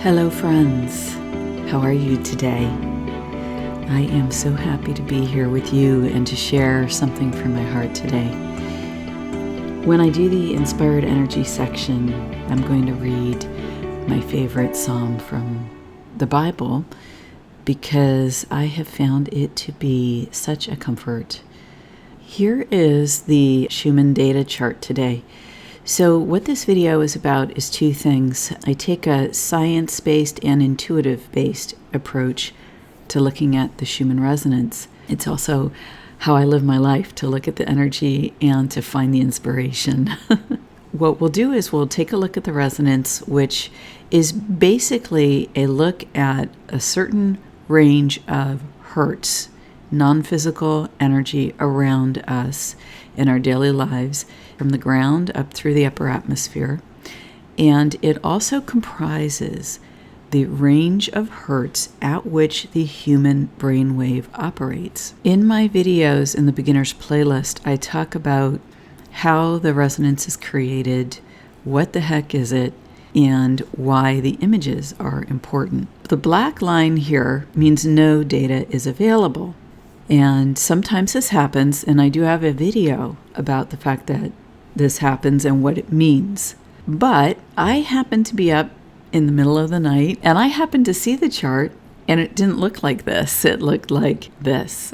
Hello friends, how are you today? I am so happy to be here with you and to share something from my heart today. When I do the Inspired Energy section, I'm going to read my favorite psalm from the Bible because I have found it to be such a comfort. Here is the Schumann data chart today. So what this video is about is two things. I take a science-based and intuitive-based approach to looking at the Schumann resonance. It's also how I live my life, to look at the energy and to find the inspiration. What we'll do is we'll take a look at the resonance, which is basically a look at a certain range of hertz, non-physical energy around us in our daily lives, from the ground up through the upper atmosphere. And it also comprises the range of hertz at which the human brainwave operates. In my videos in the beginner's playlist, I talk about how the resonance is created, what the heck is it, and why the images are important. The black line here means no data is available. And sometimes this happens, and I do have a video about the fact that this happens and what it means. But I happened to be up in the middle of the night, and I happened to see the chart, and it didn't look like this. It looked like this.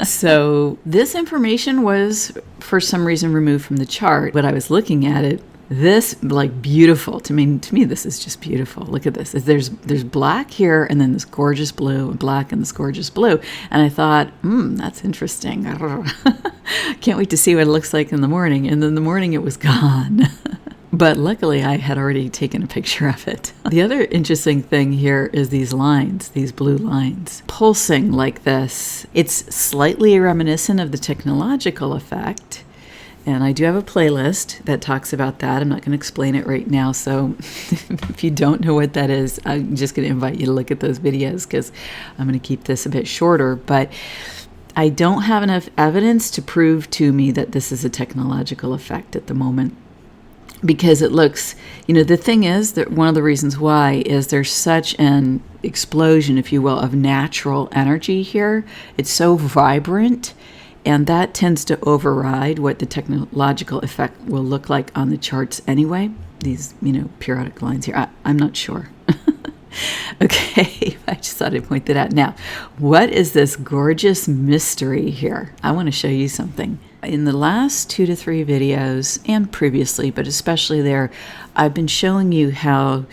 So this information was, for some reason, removed from the chart. But I was looking at it, this, like, beautiful. To me, this is just beautiful. Look at this. There's black here, and then this gorgeous blue, and black and this gorgeous blue. And I thought, that's interesting. Can't wait to see what it looks like in the morning. And in the morning, it was gone. But luckily, I had already taken a picture of it. The other interesting thing here is these lines, these blue lines, pulsing like this. It's slightly reminiscent of the technological effect. And I do have a playlist that talks about that. I'm not going to explain it right now. So if you don't know what that is, I'm just going to invite you to look at those videos because I'm going to keep this a bit shorter. But I don't have enough evidence to prove to me that this is a technological effect at the moment. Because it looks, the thing is that one of the reasons why is there's such an explosion, if you will, of natural energy here. It's so vibrant. And that tends to override what the technological effect will look like on the charts anyway. These, periodic lines here. I'm not sure. Okay, I just thought I'd point that out. Now, what is this gorgeous mystery here? I want to show you something. In the last 2 to 3 videos, and previously, but especially there, I've been showing you how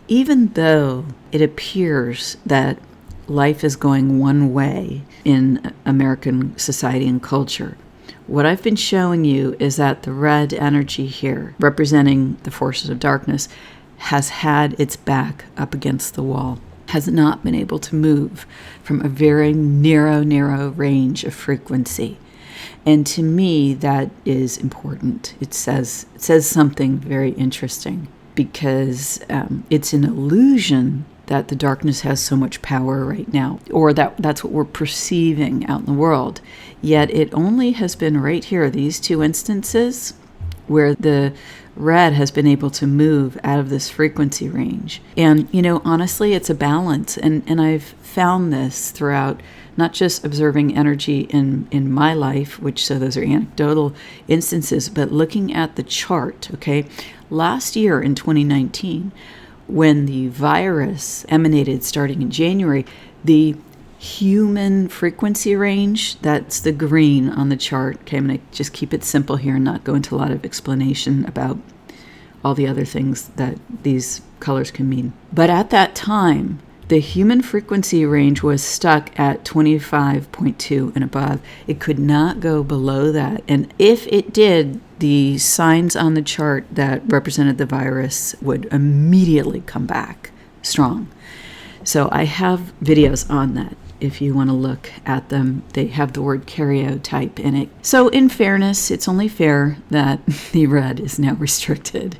even though it appears that life is going one way in American society and culture, what I've been showing you is that the red energy here, representing the forces of darkness, has had its back up against the wall, has not been able to move from a very narrow range of frequency. And to me, that is important. It says something very interesting because it's an illusion that the darkness has so much power right now, or that's what we're perceiving out in the world. Yet it only has been right here, these two instances, where the red has been able to move out of this frequency range. And, honestly, it's a balance. And I've found this throughout not just observing energy in my life, so those are anecdotal instances, but looking at the chart, okay? Last year in 2019, when the virus emanated starting in January, the human frequency range, that's the green on the chart. Okay, I'm going to just keep it simple here and not go into a lot of explanation about all the other things that these colors can mean. But at that time, the human frequency range was stuck at 25.2 and above. It could not go below that. And if it did, the signs on the chart that represented the virus would immediately come back strong. So I have videos on that. If you want to look at them, they have the word karyotype in it. So in fairness, it's only fair that the red is now restricted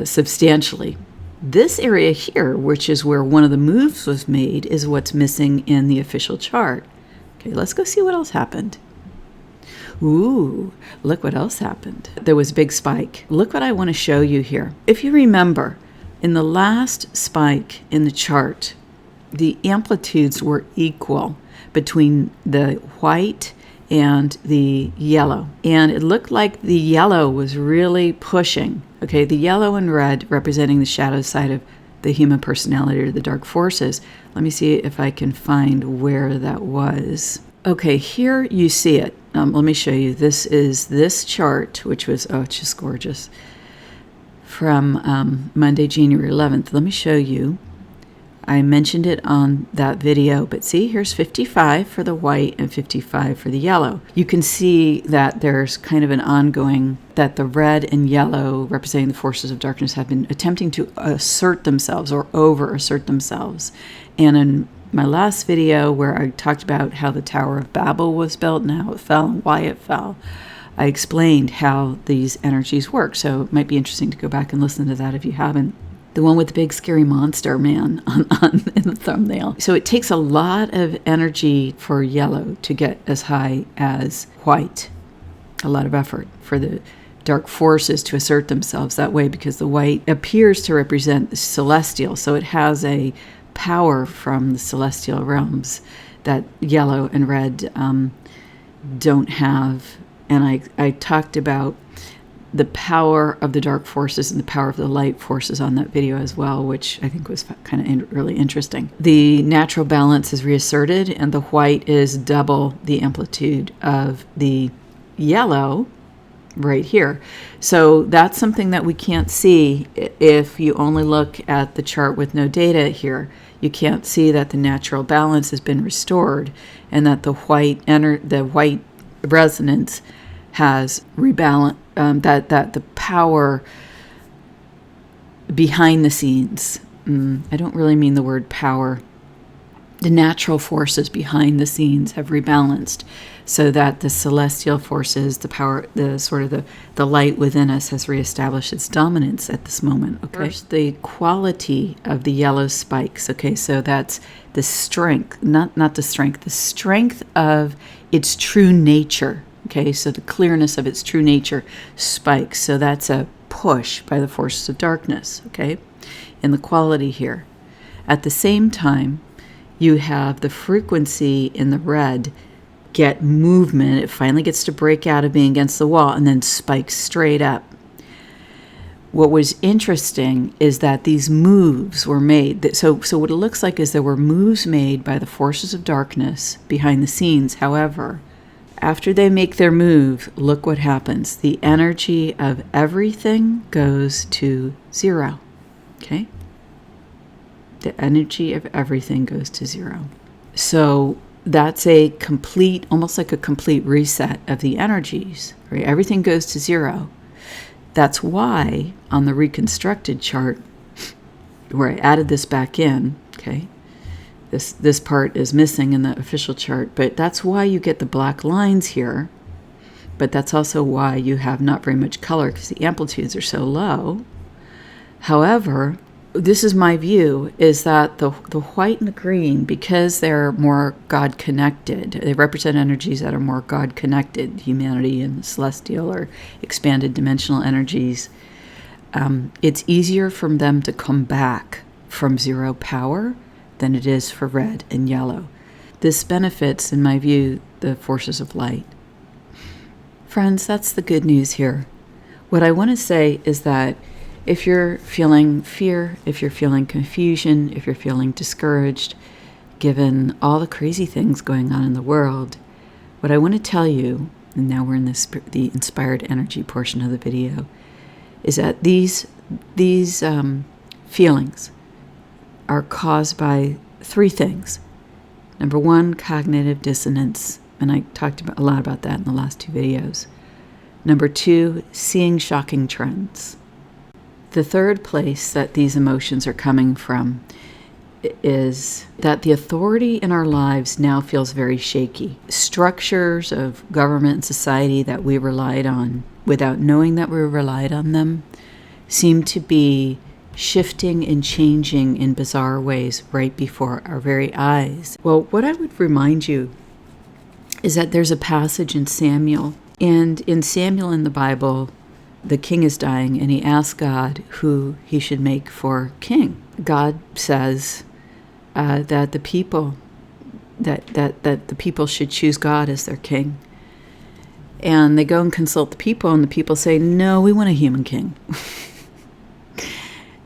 substantially. This area here, which is where one of the moves was made, is what's missing in the official chart. Okay, let's go see what else happened. Ooh, look what else happened. There was a big spike. Look what I want to show you here. If you remember, In the last spike in the chart, the amplitudes were equal between the white and the yellow. And it looked like the yellow was really pushing. Okay, the yellow and red representing the shadow side of the human personality or the dark forces. Let me see if I can find where that was. Okay, here you see it. Let me show you. This is this chart, which was, it's just gorgeous, from Monday, January 11th. Let me show you. I mentioned it on that video, but see, here's 55 for the white and 55 for the yellow. You can see that there's kind of an ongoing, that the red and yellow representing the forces of darkness have been attempting to assert themselves or over-assert themselves. And in my last video where I talked about how the Tower of Babel was built and how it fell and why it fell, I explained how these energies work. So it might be interesting to go back and listen to that if you haven't. The one with the big scary monster man in the thumbnail. So it takes a lot of energy for yellow to get as high as white. A lot of effort for the dark forces to assert themselves that way, because the white appears to represent the celestial. So it has a power from the celestial realms that yellow and red don't have. And I talked about the power of the dark forces and the power of the light forces on that video as well, which I think was kind of really interesting. The natural balance is reasserted, and the white is double the amplitude of the yellow right here. So that's something that we can't see if you only look at the chart with no data here. You can't see that the natural balance has been restored and that the white resonance has rebalanced, that the power behind the scenes, I don't really mean the word power, the natural forces behind the scenes have rebalanced so that the celestial forces, the power, the light within us has reestablished its dominance at this moment. Okay. First, the quality of the yellow spikes. Okay, so that's the strength, not the strength, the strength of its true nature. Okay, so the clearness of its true nature spikes. So that's a push by the forces of darkness, okay, in the quality here. At the same time, you have the frequency in the red get movement. It finally gets to break out of being against the wall and then spikes straight up. What was interesting is that these moves were made. So what it looks like is there were moves made by the forces of darkness behind the scenes. However, after they make their move, look what happens. The energy of everything goes to zero. Okay? The energy of everything goes to zero. So that's a complete, almost like a complete reset of the energies. Right? Everything goes to zero. That's why on the reconstructed chart, where I added this back in, okay, this part is missing in the official chart, but that's why you get the black lines here. But that's also why you have not very much color, because the amplitudes are so low. However, this is my view, is that the white and the green, because they're more God-connected, they represent energies that are more God-connected, humanity and celestial or expanded dimensional energies. It's easier for them to come back from zero power than it is for red and yellow. This benefits, in my view, the forces of light. Friends, that's the good news here. What I want to say is that if you're feeling fear, if you're feeling confusion, if you're feeling discouraged, given all the crazy things going on in the world, what I want to tell you, and now we're in the inspired energy portion of the video, is that these feelings are caused by three things. Number one, cognitive dissonance, and I talked a lot about that in the last two videos. Number two, seeing shocking trends. The third place that these emotions are coming from is that the authority in our lives now feels very shaky. Structures of government and society that we relied on without knowing that we relied on them seem to be shifting and changing in bizarre ways right before our very eyes. Well, what I would remind you is that there's a passage in Samuel, and in Samuel in the Bible, the king is dying, and he asks God who he should make for king. God says that the people should choose God as their king. And they go and consult the people, and the people say, no, we want a human king.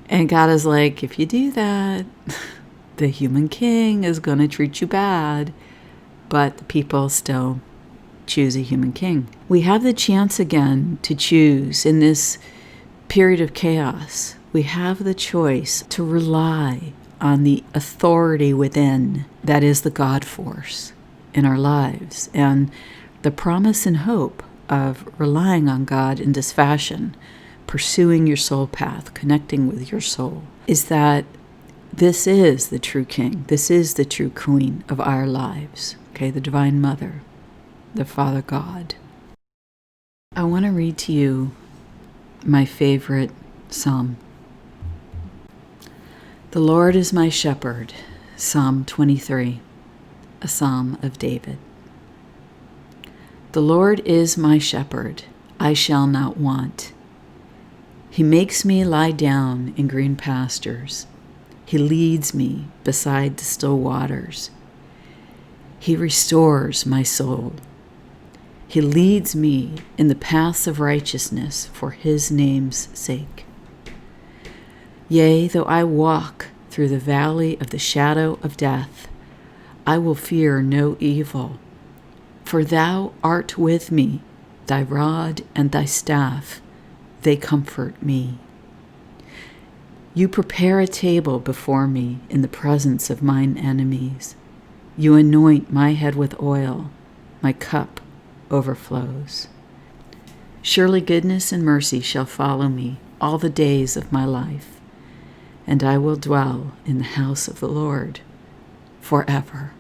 And God is like, if you do that, the human king is going to treat you bad. But the people still choose a human king. We have the chance again to choose in this period of chaos. We have the choice to rely on the authority within that is the God force in our lives. And the promise and hope of relying on God in this fashion, pursuing your soul path, connecting with your soul, is that this is the true king. This is the true queen of our lives. Okay, the Divine Mother, the Father God. I want to read to you my favorite psalm. The Lord is my shepherd, Psalm 23, a psalm of David. The Lord is my shepherd, I shall not want. He makes me lie down in green pastures. He leads me beside the still waters. He restores my soul. He leads me in the paths of righteousness for his name's sake. Yea, though I walk through the valley of the shadow of death, I will fear no evil, for thou art with me, thy rod and thy staff, they comfort me. You prepare a table before me in the presence of mine enemies. You anoint my head with oil, my cup overflows. Surely goodness and mercy shall follow me all the days of my life, and I will dwell in the house of the Lord forever.